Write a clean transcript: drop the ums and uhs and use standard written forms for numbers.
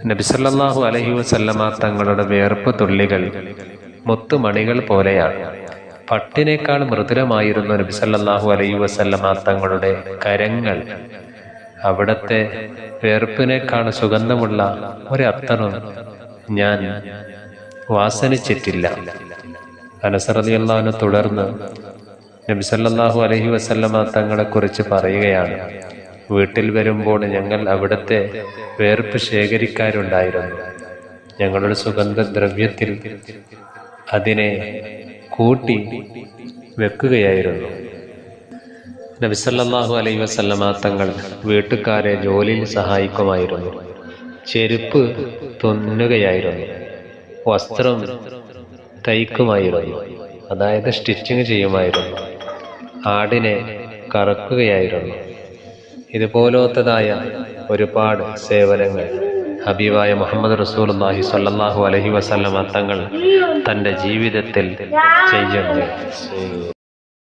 നബി സല്ലല്ലാഹു അലൈഹി വസല്ലമ തങ്ങളുടെ വിയർപ്പ് തുള്ളികൾ മുത്തുമണികൾ പോലെയാണ്. പട്ടിനേക്കാൾ മൃദുലമായിരുന്നു നബി സല്ലല്ലാഹു അലൈഹി വസല്ലമ തങ്ങളുടെ കരങ്ങൾ. അവിടത്തെ വിയർപ്പിനേക്കാൾ സുഗന്ധമുള്ള ഒരത്തറും ഞാൻ വാസനിച്ചിട്ടില്ല. അനസ് റളിയല്ലാഹു അൻഹു തുടർന്ന് നബി സല്ലല്ലാഹു അലൈഹി വസല്ലമ തങ്ങളെക്കുറിച്ച് പറയുകയാണ്, വീട്ടിൽ വരുമ്പോൾ ഞങ്ങൾ അവിടുത്തെ വിയർപ്പ് ശേഖരിക്കാറുണ്ടായിരുന്നു. ഞങ്ങളുടെ സുഗന്ധദ്രവ്യത്തിൽ അതിനെ കൂട്ടി വെക്കുകയായിരുന്നു. നബി സല്ലല്ലാഹു അലൈഹി വസല്ലമ തങ്ങൾ വീട്ടുകാരെ ജോലിയിൽ സഹായിക്കുമായിരുന്നു. ചെരുപ്പ് തുന്നുകയായിരുന്നു. വസ്ത്രം തയ്ക്കുമായിരുന്നു, അതായത് സ്റ്റിച്ചിങ് ചെയ്യുമായിരുന്നു. ആടിനെ കറക്കുകയായിരുന്നു. ഇതുപോലത്തതായ ഒരുപാട് സേവനങ്ങൾ ഹബീബായ മുഹമ്മദ് റസൂലുള്ളാഹി സ്വല്ലല്ലാഹു അലൈഹി വസല്ലമ തങ്ങൾ തൻ്റെ ജീവിതത്തിൽ ചെയ്യുന്നു.